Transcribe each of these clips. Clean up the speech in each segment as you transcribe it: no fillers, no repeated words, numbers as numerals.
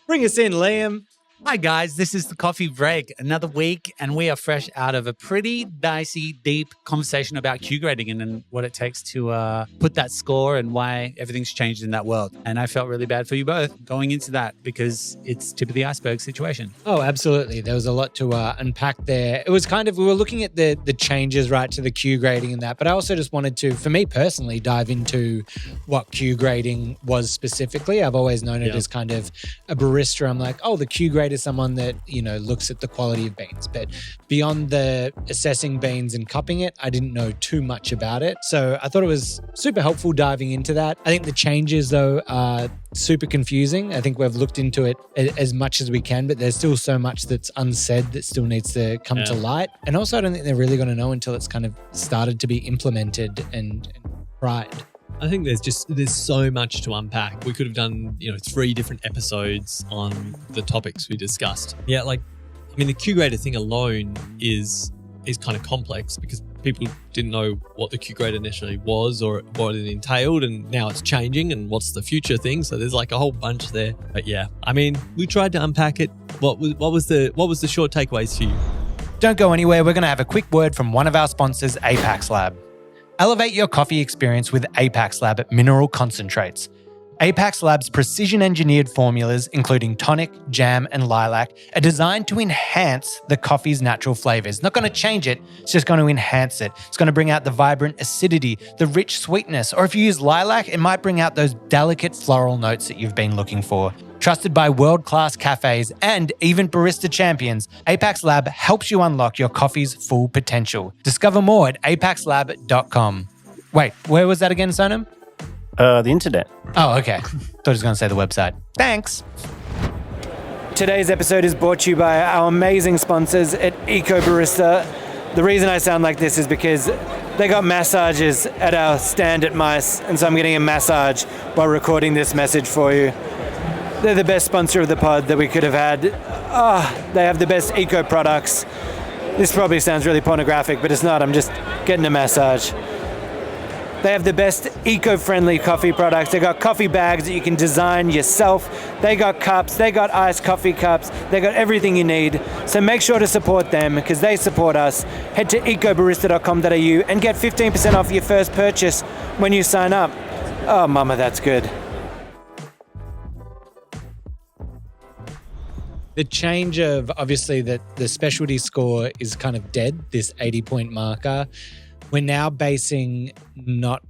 Bring us in, Liam. Hi guys, this is the Coffee Break. Another week, and we are fresh out of a pretty dicey, deep conversation about Q grading and what it takes to put that score and why everything's changed in that world. And I felt really bad for you both going into that because it's tip of the iceberg situation. Oh, absolutely. There was a lot to unpack there. It was we were looking at the changes, right, to the Q grading and that, but I also just wanted to, for me personally, dive into what Q grading was specifically. I've always known it as kind of a barista. I'm like, oh, the Q grade is someone that, looks at the quality of beans. But beyond the assessing beans and cupping it, I didn't know too much about it. So I thought it was super helpful diving into that. I think the changes, though, are super confusing. I think we've looked into it as much as we can, but there's still so much that's unsaid that still needs to come to light. And also, I don't think they're really going to know until it's kind of started to be implemented and tried. I think there's so much to unpack. We could have done, 3 different episodes on the topics we discussed. Yeah, the Q grader thing alone is kind of complex because people didn't know what the Q grader initially was or what it entailed, and now it's changing and what's the future thing. So there's a whole bunch there. But yeah, we tried to unpack it. What was the short takeaways for you? Don't go anywhere. We're going to have a quick word from one of our sponsors, Apax Lab. Elevate your coffee experience with Apax Lab Mineral Concentrates. Apax Lab's precision-engineered formulas, including tonic, jam, and lilac, are designed to enhance the coffee's natural flavors. Not going to change it, it's just going to enhance it. It's going to bring out the vibrant acidity, the rich sweetness, or if you use lilac, it might bring out those delicate floral notes that you've been looking for. Trusted by world-class cafes and even barista champions, Apax Lab helps you unlock your coffee's full potential. Discover more at apaxlab.com. Wait, where was that again, Sonam? The internet. Oh, okay. Thought I was going to say the website. Thanks. Today's episode is brought to you by our amazing sponsors at Eco Barista. The reason I sound like this is because they got massages at our stand at Mice, and so I'm getting a massage while recording this message for you. They're the best sponsor of the pod that we could have had. They have the best eco products. This probably sounds really pornographic, but it's not. I'm just getting a massage. They have the best eco-friendly coffee products. They got coffee bags that you can design yourself. They got cups. They got iced coffee cups. They got everything you need. So make sure to support them because they support us. Head to ecobarista.com.au and get 15% off your first purchase when you sign up. Oh, mama, that's good. The change of, obviously, that the specialty score is kind of dead, this 80-point marker. We're now basing not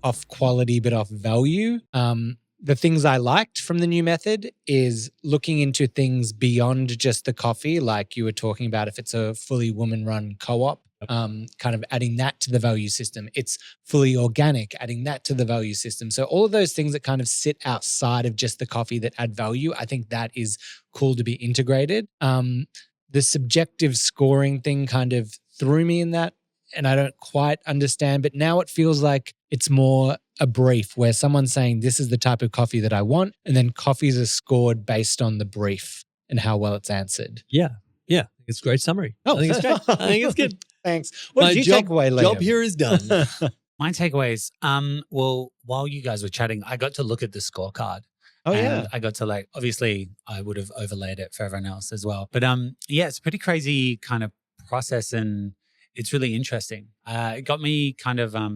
off quality, but off value. The things I liked from the new method is looking into things beyond just the coffee, like you were talking about if it's a fully woman-run co-op, kind of adding that to the value system. It's fully organic, adding that to the value system. So all of those things that kind of sit outside of just the coffee that add value, I think that is cool to be integrated. The subjective scoring thing kind of threw me in that, and I don't quite understand, but now it feels like it's more a brief where someone's saying this is the type of coffee that I want, and then coffees are scored based on the brief and how well it's answered. Yeah. It's a great summary. I think it's great. I think it's good. Thanks. What did you take away, Liam? Job here is done. My takeaways, well, while you guys were chatting, I got to look at the scorecard. Oh, and yeah. I got to obviously I would have overlaid it for everyone else as well. But it's a pretty crazy kind of process and it's really interesting. It got me kind of, I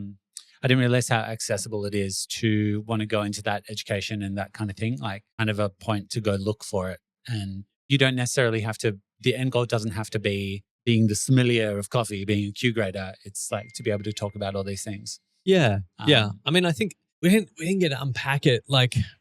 didn't realize how accessible it is to want to go into that education and that kind of thing, like kind of a point to go look for it. And you don't necessarily have to, the end goal doesn't have to be being the sommelier of coffee, being a Q grader. It's like to be able to talk about all these things. Yeah. I think we didn't get to unpack it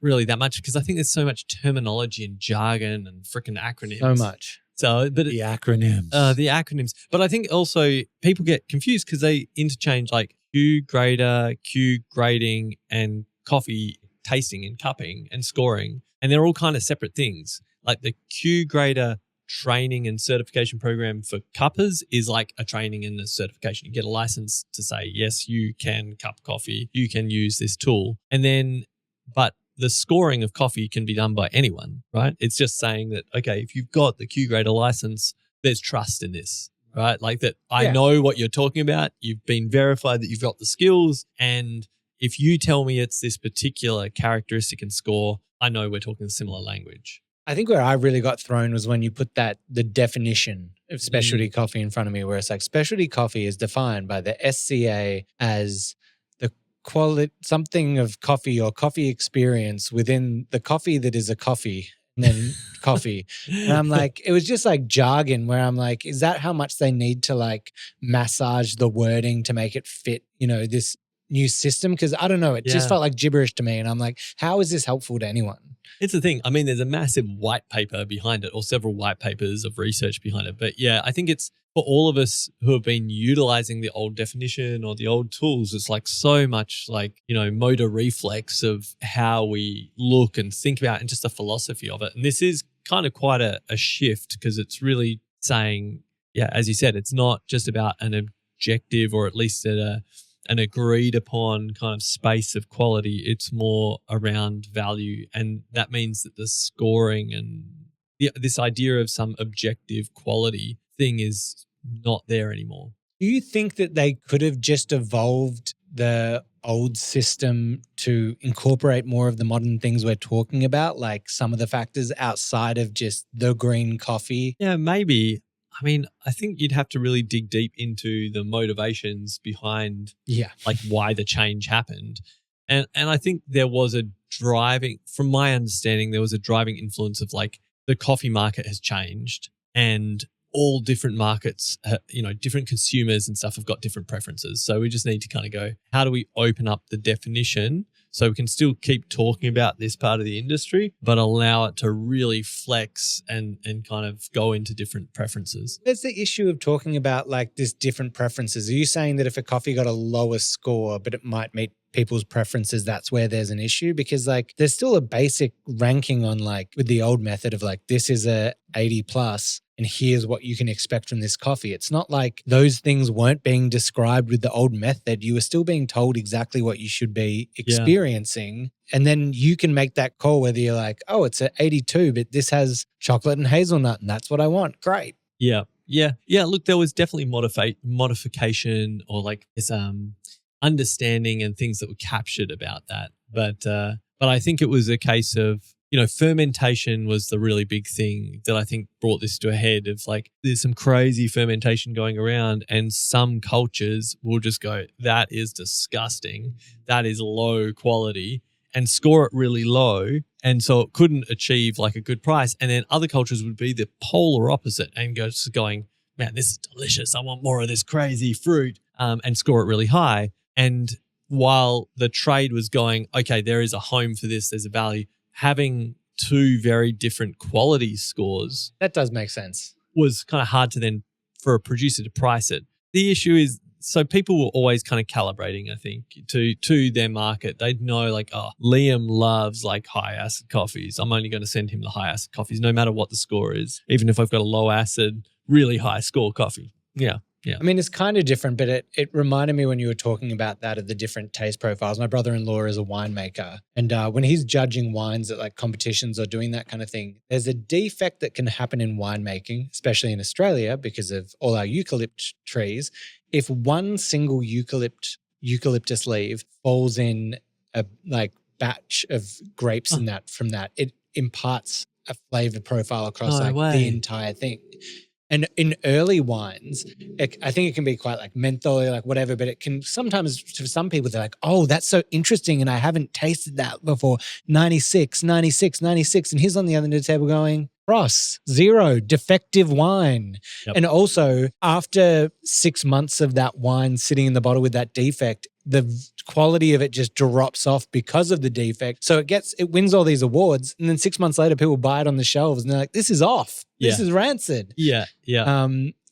really that much because I think there's so much terminology and jargon and freaking acronyms. So much. So, but the acronyms. The acronyms. But I think also people get confused because they interchange Q grader, Q grading, and coffee tasting and cupping and scoring. And they're all kind of separate things. Like the Q grader training and certification program for cuppers is like a training and a certification. You get a license to say, yes, you can cup coffee. You can use this tool. And then, but the scoring of coffee can be done by anyone, right? It's just saying that, okay, if you've got the Q grader license, there's trust in this, right? Like that I know what you're talking about. You've been verified that you've got the skills. And if you tell me it's this particular characteristic and score, I know we're talking a similar language. I think where I really got thrown was when you put the definition of specialty coffee in front of me, where it's like specialty coffee is defined by the SCA as the quality, something of coffee or coffee experience within the coffee that is a coffee and then coffee. And I'm like, it was just like jargon where I'm like, is that how much they need to like massage the wording to make it fit, this new system? Because I don't know, it just felt like gibberish to me. And I'm like, how is this helpful to anyone? It's the thing. I mean, there's a massive white paper behind it, or several white papers of research behind it. But yeah, I think it's for all of us who have been utilizing the old definition or the old tools, it's like so much like, motor reflex of how we look and think about and just the philosophy of it. And this is kind of quite a shift, because it's really saying, yeah, as you said, it's not just about an objective or at least an agreed upon kind of space of quality. It's more around value. And that means that the scoring and this idea of some objective quality thing is not there anymore. Do you think that they could have just evolved the old system to incorporate more of the modern things we're talking about, like some of the factors outside of just the green coffee? Yeah, maybe. I mean, I think you'd have to really dig deep into the motivations behind like why the change happened. And I think there was from my understanding, there was a driving influence of like the coffee market has changed, and all different markets, different consumers and stuff have got different preferences. So we just need to kind of go, how do we open up the definition so we can still keep talking about this part of the industry, but allow it to really flex and kind of go into different preferences? There's the issue of talking about like this different preferences. Are you saying that if a coffee got a lower score, but it might meet people's preferences, that's where there's an issue? Because like there's still a basic ranking on like with the old method of like, this is a 80 plus and here's what you can expect from this coffee. It's not like those things weren't being described with the old method. You were still being told exactly what you should be experiencing. And then you can make that call whether you're like, oh, it's an 82, but this has chocolate and hazelnut and that's what I want. Great. Yeah. Look, there was definitely modification or like this understanding and things that were captured about that. But I think it was a case of, fermentation was the really big thing that I think brought this to a head of like, there's some crazy fermentation going around and some cultures will just go, that is disgusting. That is low quality, and score it really low. And so it couldn't achieve like a good price. And then other cultures would be the polar opposite and going, man, this is delicious. I want more of this crazy fruit, and score it really high. And while the trade was going, okay, there is a home for this, there's a value, having two very different quality scores. That does make sense. Was kind of hard to then for a producer to price it. The issue is, so people were always kind of calibrating, I think, to their market. They'd know like, oh, Liam loves like high acid coffees. I'm only going to send him the high acid coffees, no matter what the score is, even if I've got a low acid, really high score coffee. Yeah. I mean, it's kind of different, but it reminded me when you were talking about that of the different taste profiles. My brother-in-law is a winemaker, and when he's judging wines at like competitions or doing that kind of thing, there's a defect that can happen in winemaking, especially in Australia because of all our eucalypt trees. If one single eucalyptus leaf falls in a like batch of grapes and that from that, it imparts a flavor profile across the entire thing. And in early wines, I think it can be quite like menthol, like whatever, but it can sometimes, to some people, they're like, oh, that's so interesting and I haven't tasted that before. 96. And he's on the other end of the table going, Ross, 0, defective wine. Yep. And also, after 6 months of that wine sitting in the bottle with that defect, the quality of it just drops off because of the defect. So it wins all these awards. And then 6 months later, people buy it on the shelves and they're like, this is off. This is rancid. Yeah.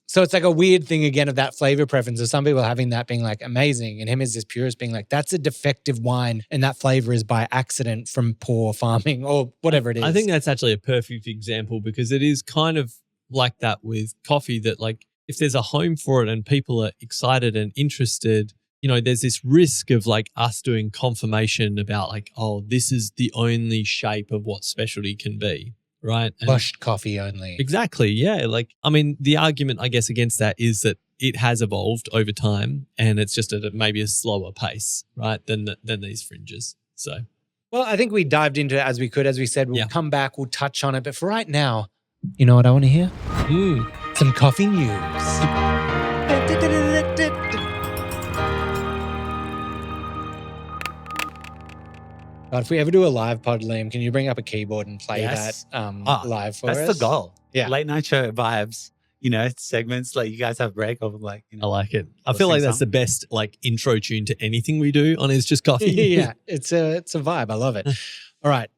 So it's like a weird thing again of that flavor preference of some people having that being like amazing, and him as this purist being like, that's a defective wine and that flavor is by accident from poor farming or whatever it is. I think that's actually a perfect example, because it is kind of like that with coffee, that like if there's a home for it and people are excited and interested, there's this risk of like us doing confirmation about like, oh, this is the only shape of what specialty can be. Right. Washed coffee only. Exactly. Yeah. Like, I mean, the argument, I guess, against that is that it has evolved over time and it's just at maybe a slower pace, right, than these fringes. So, Well, I think we dived into it as we could. As we said, we'll Yeah. come back, we'll touch on it. But for right now, you know what I want to hear? Some coffee news. God, if we ever do a live pod, Liam, can you bring up a keyboard and play Yes. that live for us? That's the goal. Yeah. Late night show vibes, segments like you guys have break of like, I like it. I Let's feel like sing that's the best like intro tune to anything we do on It's Just Coffee. Yeah, it's a vibe. I love it. All right.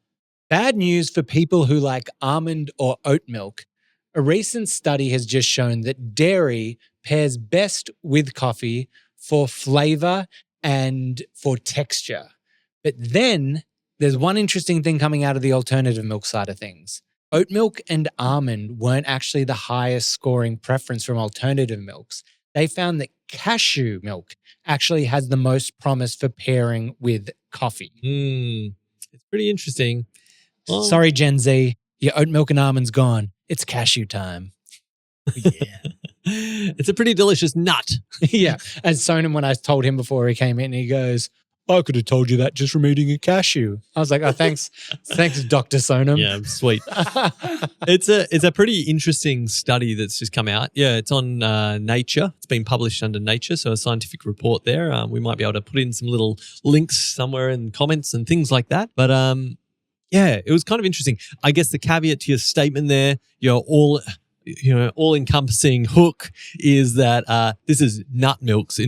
Bad news for people who like almond or oat milk. A recent study has just shown that dairy pairs best with coffee for flavor and for texture. But then there's one interesting thing coming out of the alternative milk side of things. Oat milk and almond weren't actually the highest scoring preference from alternative milks. They found that cashew milk actually has the most promise for pairing with coffee. It's pretty interesting. Well, Sorry, Gen Z, your oat milk and almonds gone. It's cashew time. yeah. It's a pretty delicious nut. Yeah. And Sonam, when I told him before he came in, he goes, I could have told you that just from eating a cashew. I was like, oh, thanks, Dr. Sonam. Yeah, sweet. It's a pretty interesting study that's just come out. Yeah, it's on Nature. It's been published under Nature, so a scientific report there. We might be able to put in some little links somewhere in comments and things like that. But yeah, it was kind of interesting. I guess the caveat to your statement there, all-encompassing hook is that this is nut milks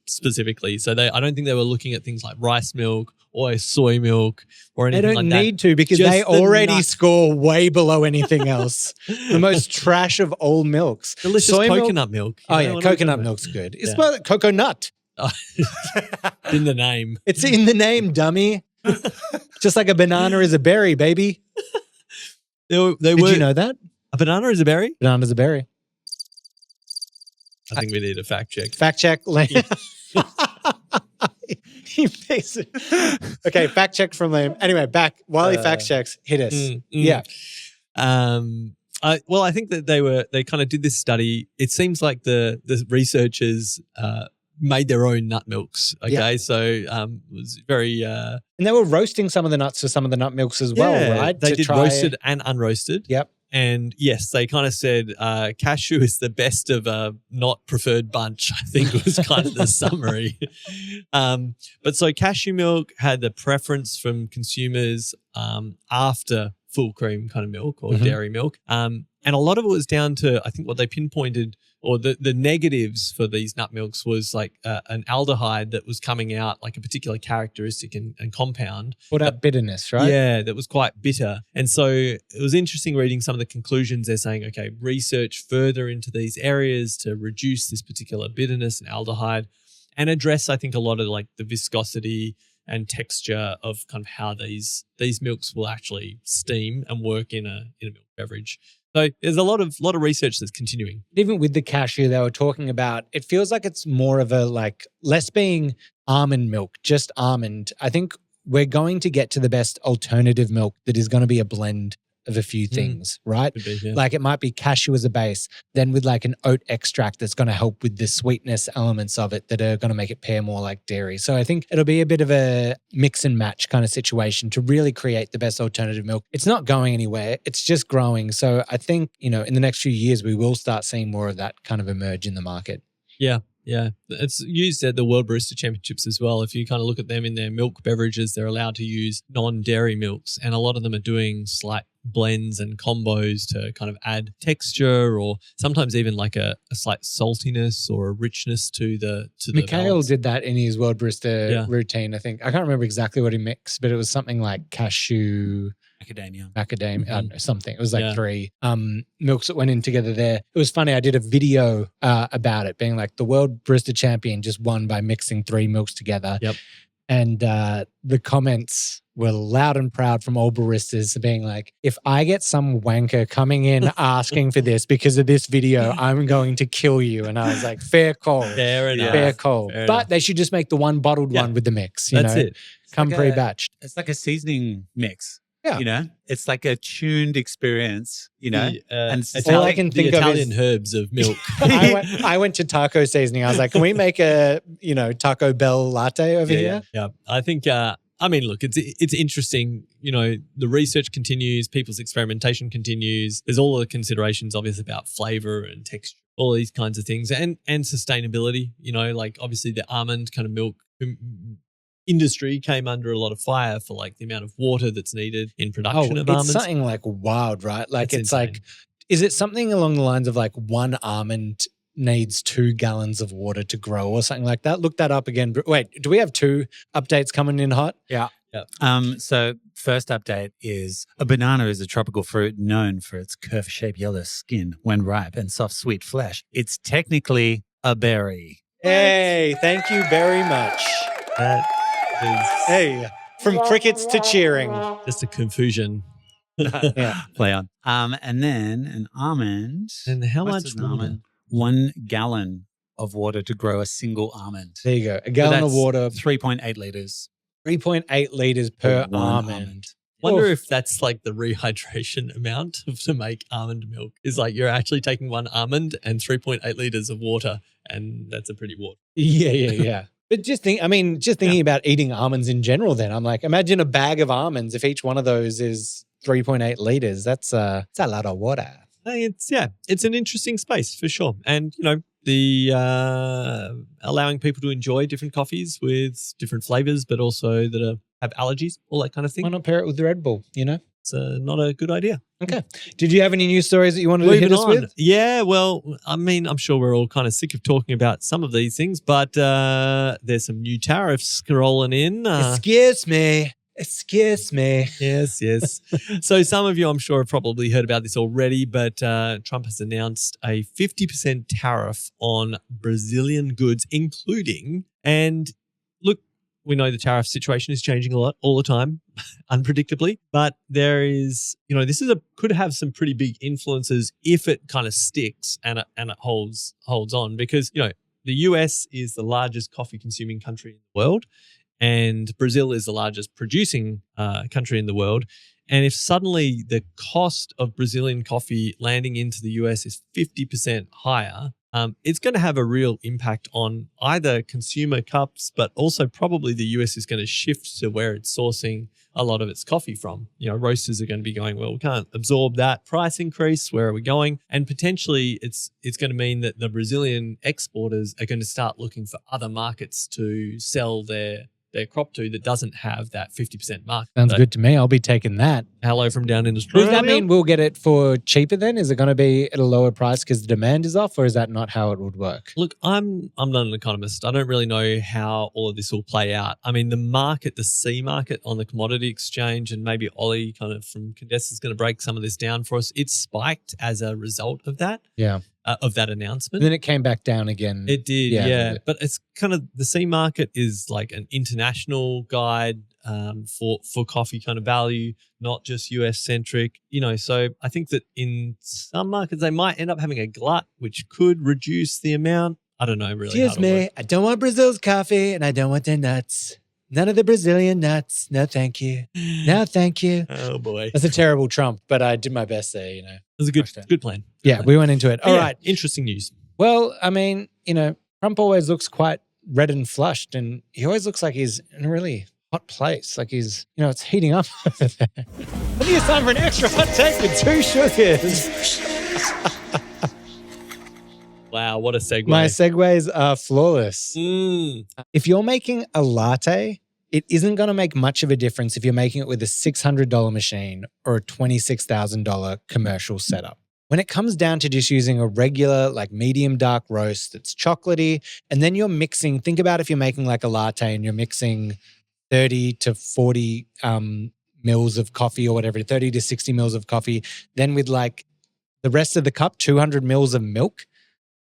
specifically. So I don't think they were looking at things like rice milk or soy milk or They anything don't like that. need to because Just they the already nut. score way below anything else. The most trash of all milks. Delicious Soy milk- coconut milk. Oh, You know yeah, what I'm coconut talking milk's good. It's Yeah. about coconut. about? In the name. It's in the name, dummy. Just like a banana is a berry, baby. They Did were, you know that? a banana is a berry? Banana's a berry. I think we need a fact check. Fact check. He makes it. Okay, fact check from Liam. Anyway, back while he fact checks, hit us. Yeah. I think that they kind of did this study. It seems like the researchers made their own nut milks. Okay, Yeah. so it was very And they were roasting some of the nuts for some of the nut milks as well, yeah, right? They To did try- roasted and unroasted. Yep. And yes, they kind of said cashew is the best of a not preferred bunch, I think was kind of the summary. But so cashew milk had the preference from consumers after full cream kind of milk or dairy milk. And a lot of it was down to, I think what they pinpointed or the negatives for these nut milks was like an aldehyde that was coming out, like a particular characteristic and compound. What up bitterness, right? Yeah, that was quite bitter. And so it was interesting reading some of the conclusions. They're saying, okay, research further into these areas to reduce this particular bitterness and aldehyde and address, I think, a lot of like the viscosity and texture of kind of how these milks will actually steam and work in a milk beverage. So there's a lot of research that's continuing. Even with the cashew they were talking about, it feels like it's more of a like less being almond milk, just almond. I think we're going to get to the best alternative milk that is going to be a blend of a few things, right? Could be, yeah. Like it might be cashew as a base, then with like an oat extract that's going to help with the sweetness elements of it that are going to make it pair more like dairy. So I think it'll be a bit of a mix and match kind of situation to really create the best alternative milk. It's not going anywhere. It's just growing. So I think, in the next few years, we will start seeing more of that kind of emerge in the market. Yeah. It's used at the World Barista Championships as well. If you kind of look at them in their milk beverages, they're allowed to use non-dairy milks. And a lot of them are doing slight blends and combos to kind of add texture or sometimes even like a slight saltiness or a richness to the Mikhail balance. did that in his World Barista Yeah. routine, I think. I can't remember exactly what he mixed, but it was something like cashew, Macadamia. macadamia, I don't know, something. It was like Yeah. 3 milks that went in together there. It was funny. I did a video about it being like the World Barista Champion just won by mixing 3 milks together. Yep. And the comments were loud and proud from all baristas being like, if I get some wanker coming in asking for this because of this video, I'm going to kill you. And I was like, fair call. Fair enough. Fair call. Fair But enough. they should just make the one bottled Yeah. one with the mix. That's it. Come like a- pre-batched. It's like a seasoning mix. Yeah. It's like a tuned experience, and all I can think of Italian is- herbs of milk. I went to taco seasoning. I was like, can we make a, Taco Bell latte over here? Yeah. I think I mean, look, it's interesting. You know, the research continues, people's experimentation continues. There's all the considerations, obviously, about flavor and texture, all these kinds of things, and sustainability. You know, like obviously the almond kind of milk industry came under a lot of fire for like the amount of water that's needed in production of almonds. It's something like wild, right? Like it's insane. like, is it something along the lines of like one almond needs 2 gallons of water to grow or something like that? Look that up again. Wait, do we have 2 updates coming in hot? Yeah. Yep. So first update is a banana is a tropical fruit known for its curve-shaped yellow skin when ripe and soft, sweet flesh. It's technically a berry. Hey, thank you very much. That is Hey, from crickets to cheering. just a confusion. Yeah. Play on. And then an almond. And how What's much an water? almond? 1 gallon of water to grow a single almond. There you go. A gallon of that's water, 3.8 liters. 3.8 liters per For one almond. Wonder Oof. if that's like the rehydration amount to make almond milk. Is like you're actually taking 1 almond and 3.8 liters of water, and that's a pretty water. Yeah. But just thinking about eating almonds in general, then I'm like, imagine a bag of almonds. If each one of those is 3.8 liters, that's a lot of water. It's an interesting space for sure. And, you know, the allowing people to enjoy different coffees with different flavors, but also that have allergies, all that kind of thing. Why not pair it with Red Bull, you know? It's not a good idea. Okay. Did you have any news stories that you wanted to hit us with? Yeah, well, I mean, I'm sure we're all kind of sick of talking about some of these things, but there's some new tariffs rolling in. Excuse me. Yes. So some of you, I'm sure, have probably heard about this already, but Trump has announced a 50% tariff on Brazilian goods, including, and look, we know the tariff situation is changing a lot all the time, unpredictably, but there is, you know, this is could have some pretty big influences if it kind of sticks and it holds on, because, you know, the US is the largest coffee consuming country in the world, and Brazil is the largest producing country in the world. And if suddenly the cost of Brazilian coffee landing into the US is 50% higher, it's going to have a real impact on either consumer cups, but also probably the US is going to shift to where it's sourcing a lot of its coffee from. You know, roasters are going to be going, well, we can't absorb that price increase. Where are we going? And potentially it's going to mean that the Brazilian exporters are going to start looking for other markets to sell their crop to that doesn't have that 50% mark. Sounds good to me. I'll be taking that. Hello from down in Australia. Does that mean we'll get it for cheaper then? Is it going to be at a lower price because the demand is off, or is that not how it would work? Look, I'm not an economist. I don't really know how all of this will play out. I mean, the C market on the commodity exchange, and maybe Ollie kind of from Condessa is going to break some of this down for us. It spiked as a result of that. Yeah. Of that announcement. And then it came back down again. It did, yeah. But it's kind of, the C market is like an international guide for coffee kind of value, not just US centric. You know, so I think that in some markets they might end up having a glut, which could reduce the amount. I don't know really. Excuse me, I don't want Brazil's coffee and I don't want their nuts. None of the Brazilian nuts. No, thank you. No, thank you. Oh boy, That's a terrible Trump, but I did my best there, you know. it was a good plan. Yeah, we went into it. All right. Interesting news. Well, I mean, you know, Trump always looks quite red and flushed, and he always looks like he's in a really hot place. Like he's, you know, it's heating up over there. I think it's time for an extra hot take with 2 sugars. Wow, what a segue. My segues are flawless. Mm. If you're making a latte, it isn't going to make much of a difference if you're making it with a $600 machine or a $26,000 commercial setup. When it comes down to just using a regular, like medium dark roast that's chocolatey, and then you're mixing, think about if you're making like a latte and you're mixing 30 to 40 mils of coffee or whatever, 30 to 60 mils of coffee, then with like the rest of the cup, 200 mils of milk,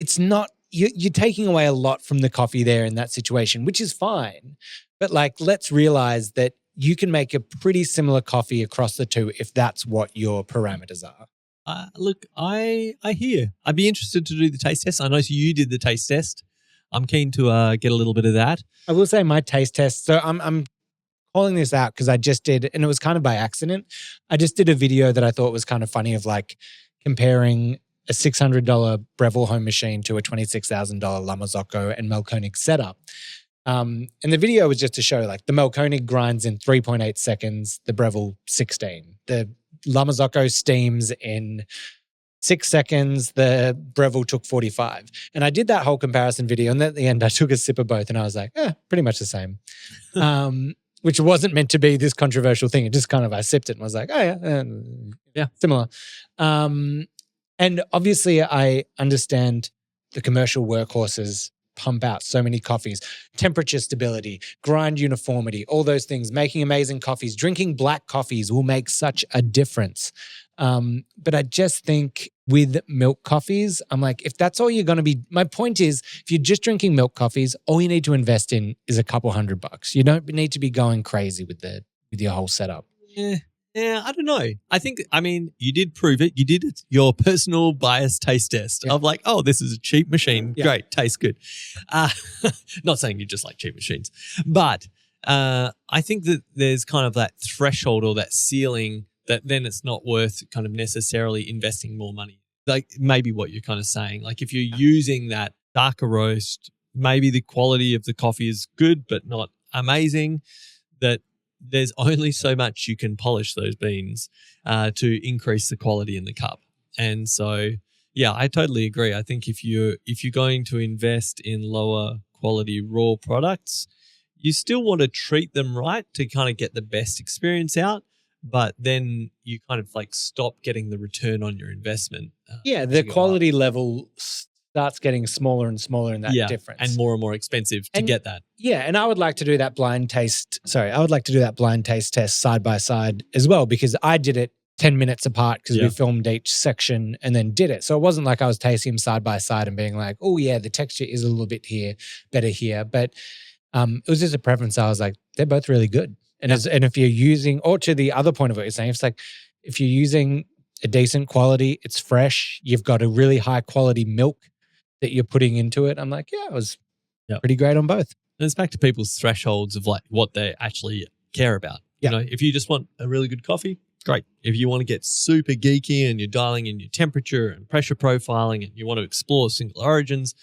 it's not, you're taking away a lot from the coffee there in that situation, which is fine. But like, let's realize that you can make a pretty similar coffee across the two if that's what your parameters are. Look, I hear. I'd be interested to do the taste test. I know you did the taste test. I'm keen to get a little bit of that. I will say my taste test. So I'm calling this out because I just did, and it was kind of by accident. I just did a video that I thought was kind of funny of like comparing a $600 Breville home machine to a $26,000 La Marzocco and Melkonig setup. And the video was just to show like the Melkonig grinds in 3.8 seconds, the Breville 16. The La Marzocco steams in 6 seconds, the Breville took 45. And I did that whole comparison video. And at the end, I took a sip of both and I was like, pretty much the same. Which wasn't meant to be this controversial thing. It just kind of, I sipped it and was like, similar. And obviously I understand the commercial workhorses pump out so many coffees, temperature stability, grind uniformity, all those things, making amazing coffees. Drinking black coffees will make such a difference. But I just think with milk coffees, I'm like, if that's all you're going to be, my point is, if you're just drinking milk coffees, all you need to invest in is a couple $100. You don't need to be going crazy with your whole setup. Yeah, I don't know. I mean, you did prove it. You did it, your personal bias taste test of like, oh, this is a cheap machine. Yeah. Great, tastes good. Not saying you just like cheap machines, but I think that there's kind of that threshold or that ceiling that then it's not worth kind of necessarily investing more money. Like maybe what you're kind of saying, like if you're using that darker roast, maybe the quality of the coffee is good but not amazing, that there's only so much you can polish those beans to increase the quality in the cup. And so, yeah, I totally agree. I think if you're going to invest in lower quality raw products, you still want to treat them right to kind of get the best experience out, but then you kind of like stop getting the return on your investment. The quality level starts getting smaller and smaller in that difference. And more expensive to get that. Yeah, and I would like to do that blind taste test side by side as well, because I did it 10 minutes apart because we filmed each section and then did it. So it wasn't like I was tasting them side by side and being like, oh yeah, the texture is a little bit better here. But it was just a preference. I was like, they're both really good. And if you're using, or to the other point of what you're saying, it's like if you're using a decent quality, it's fresh, you've got a really high quality milk that you're putting into it. I'm like, it was pretty great on both. And it's back to people's thresholds of like what they actually care about. You know, if you just want a really good coffee, great. If you want to get super geeky and you're dialing in your temperature and pressure profiling and you want to explore single origins,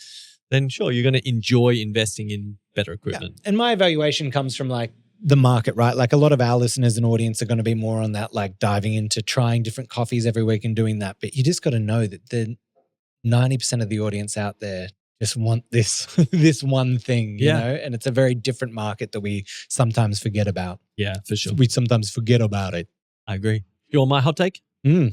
then sure, you're going to enjoy investing in better equipment. Yeah. And my evaluation comes from like the market, right? Like a lot of our listeners and audience are going to be more on that, like diving into trying different coffees every week and doing that. But you just got to know that the 90% of the audience out there just want this one thing, you know? And it's a very different market that we sometimes forget about. Yeah, for sure. We sometimes forget about it. I agree. You want my hot take?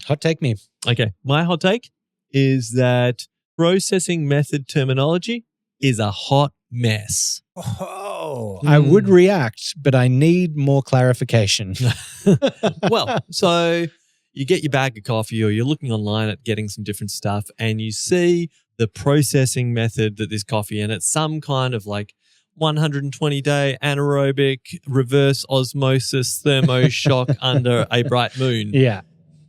Hot take me. Okay. My hot take is that processing method terminology is a hot mess. Oh, I would react, but I need more clarification. Well, so you get your bag of coffee or you're looking online at getting some different stuff and you see the processing method that this coffee, and it's some kind of like 120-day anaerobic reverse osmosis thermo shock under a bright moon. Yeah.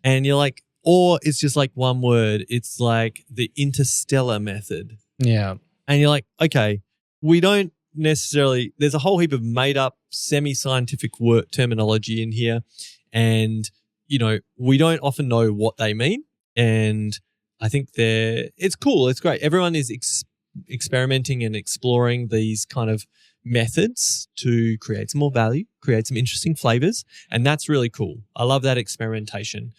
And you're like, or it's just like one word. It's like the interstellar method. Yeah. And you're like, okay, we don't necessarily, there's a whole heap of made up semi-scientific word terminology in here. And, you know, we don't often know what they mean. And I think it's cool. It's great. Everyone is experimenting and exploring these kind of methods to create some more value, create some interesting flavors. And that's really cool. I love that experimentation.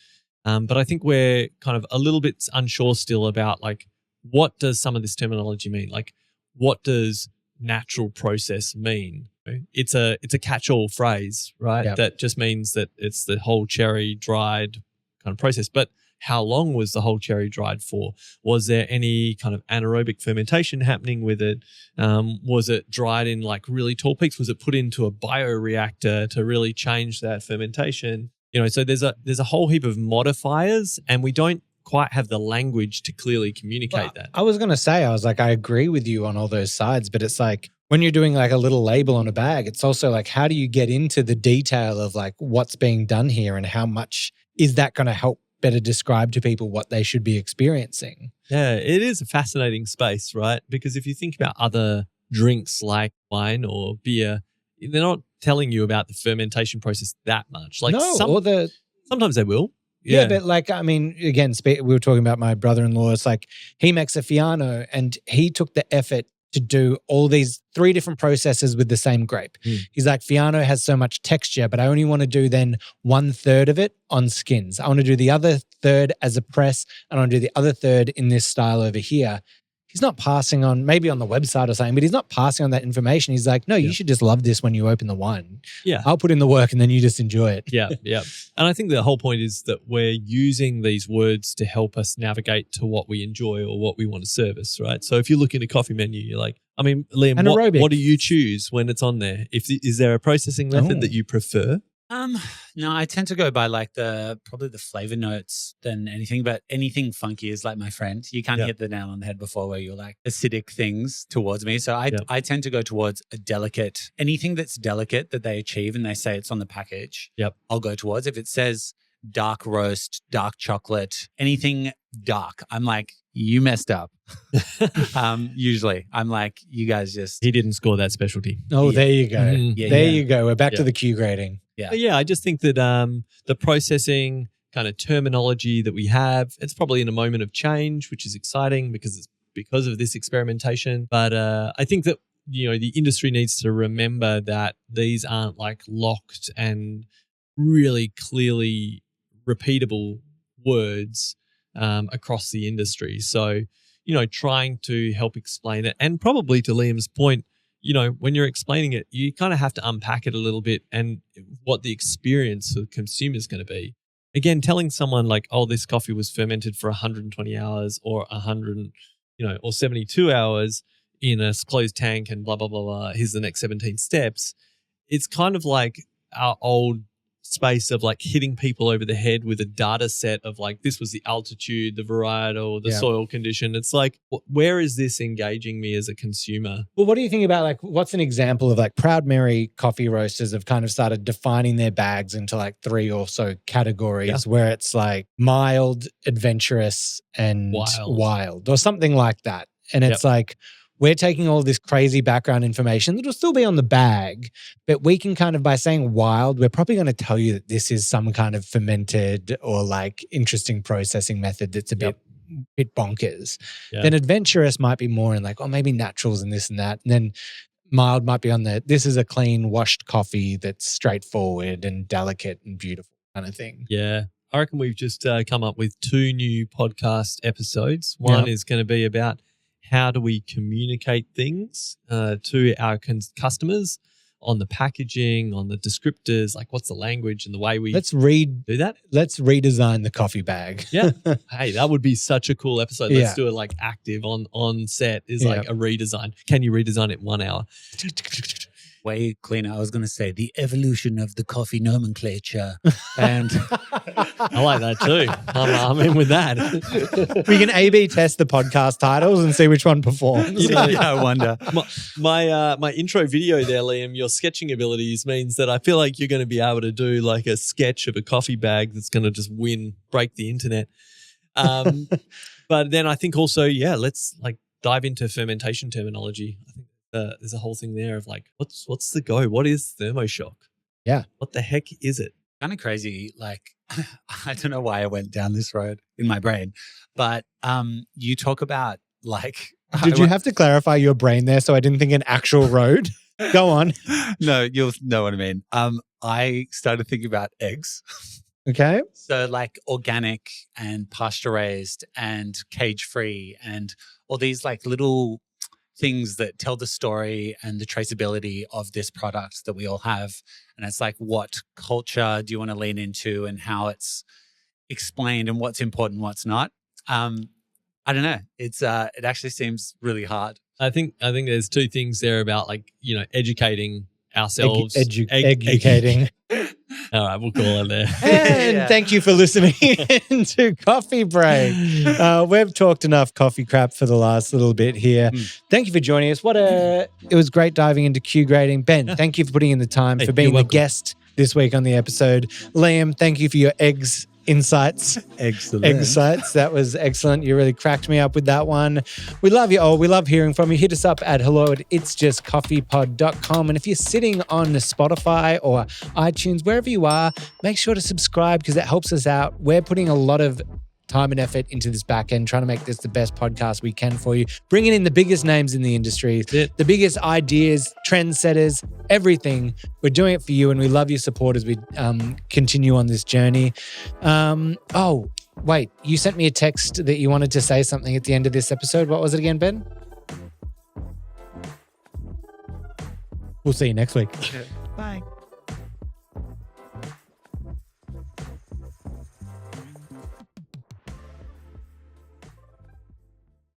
But I think we're kind of a little bit unsure still about like, what does some of this terminology mean? Like, what does natural process mean? It's a catch-all phrase, right? Yep. That just means that it's the whole cherry dried kind of process. But how long was the whole cherry dried for? Was there any kind of anaerobic fermentation happening with it? Was it dried in like really tall peaks? Was it put into a bioreactor to really change that fermentation? You know, so there's a whole heap of modifiers, and we don't quite have the language to clearly communicate that. I was going to say, I was like, I agree with you on all those sides, but it's like when you're doing like a little label on a bag, it's also like, how do you get into the detail of like what's being done here and how much is that going to help better describe to people what they should be experiencing? Yeah, it is a fascinating space, right? Because if you think about other drinks like wine or beer, they're not telling you about the fermentation process that much. Like sometimes they will. Yeah, but like, I mean, again, we were talking about my brother-in-law. It's like he makes a Fiano and he took the effort to do all these 3 different processes with the same grape. He's like, Fiano has so much texture, but I only want to do then 1/3 of it on skins. I want to do the other third as a press, and I want to do the other third in this style over here. He's not passing on, maybe on the website or something, but he's not passing on that information. He's like, no, you should just love this when you open the wine. Yeah. I'll put in the work and then you just enjoy it. Yeah. And I think the whole point is that we're using these words to help us navigate to what we enjoy or what we want to service, right? So if you look in a coffee menu, you're like, I mean, Liam, what do you choose when it's on there? Is there a processing method that you prefer? No, I tend to go by like probably the flavor notes than anything, but anything funky is like my friend. You can't hit the nail on the head before where you're like acidic things towards me. So I tend to go towards anything that's delicate that they achieve and they say it's on the package. I'll go towards. If it says dark roast, dark chocolate, anything dark, I'm like, you messed up. Usually I'm like, you guys just. He didn't score that specialty. Oh, there you go. There you go. We're back to the Q grading. I just think that the processing kind of terminology that we have, it's probably in a moment of change, which is exciting because of this experimentation. But I think that, the industry needs to remember that these aren't like locked and really clearly repeatable words across the industry. So, trying to help explain it, and probably to Liam's point, when you're explaining it, you kind of have to unpack it a little bit and what the experience of the consumer is going to be. Again, telling someone like, oh, this coffee was fermented for 120 hours or 100, or 72 hours in a closed tank and blah, blah, blah, blah. Here's the next 17 steps. It's kind of like our old space of like hitting people over the head with a data set of like, this was the altitude, the varietal, the soil condition. It's like, where is this engaging me as a consumer? Well, what do you think about like, what's an example of like Proud Mary coffee roasters have kind of started defining their bags into like 3 or so categories where it's like mild, adventurous, and wild or something like that. And it's like, we're taking all this crazy background information that will still be on the bag, but we can kind of, by saying wild, we're probably going to tell you that this is some kind of fermented or like interesting processing method that's a bit bonkers. Then adventurous might be more in like, oh, maybe naturals and this and that. And then mild might be on this is a clean washed coffee that's straightforward and delicate and beautiful kind of thing. Yeah. I reckon we've just come up with 2 new podcast episodes. One is going to be about how do we communicate things to our customers on the packaging, on the descriptors, like what's the language and the way we do that? Let's redesign the coffee bag. Yeah. Hey, that would be such a cool episode. Let's do it like active on set is like a redesign. Can you redesign it in 1 hour? Way cleaner. I was going to say the evolution of the coffee nomenclature. And I like that too. I'm in with that. We can A/B test the podcast titles and see which one performs. I wonder. My intro video there, Liam, your sketching abilities means that I feel like you're going to be able to do like a sketch of a coffee bag that's going to just break the internet. But then I think also, let's like dive into fermentation terminology. I think there's a whole thing there of like, what's the go? What is thermoshock? Yeah. What the heck is it? Kind of crazy. Like, I don't know why I went down this road in my brain, but you talk about like. Did you have to clarify your brain there so I didn't think an actual road? Go on. No, you'll know what I mean. I started thinking about eggs. Okay. So like organic and pasture raised and cage free and all these like little things that tell the story and the traceability of this product that we all have. And it's like, what culture do you want to lean into and how it's explained and what's important, what's not. I don't know. It actually seems really hard. I think there's 2 things there about like, educating ourselves. Educating. All right, we'll call it there. And thank you for listening to Coffee Break. We've talked enough coffee crap for the last little bit here. Thank you for joining us. It was great diving into Q grading. Ben, thank you for putting in the time, for being the guest this week on the episode. Liam, thank you for your insights. Excellent. Insights. That was excellent. You really cracked me up with that one. We love you all. We love hearing from you. Hit us up at hello@itsjustcoffeepod.com. And if you're sitting on Spotify or iTunes, wherever you are, make sure to subscribe because that helps us out. We're putting a lot of time and effort into this back end, trying to make this the best podcast we can for you, bringing in the biggest names in the industry, the biggest ideas, trendsetters, everything. We're doing it for you, and we love your support as we continue on this journey. Oh, wait, you sent me a text that you wanted to say something at the end of this episode. What was it again, Ben? We'll see you next week. Bye.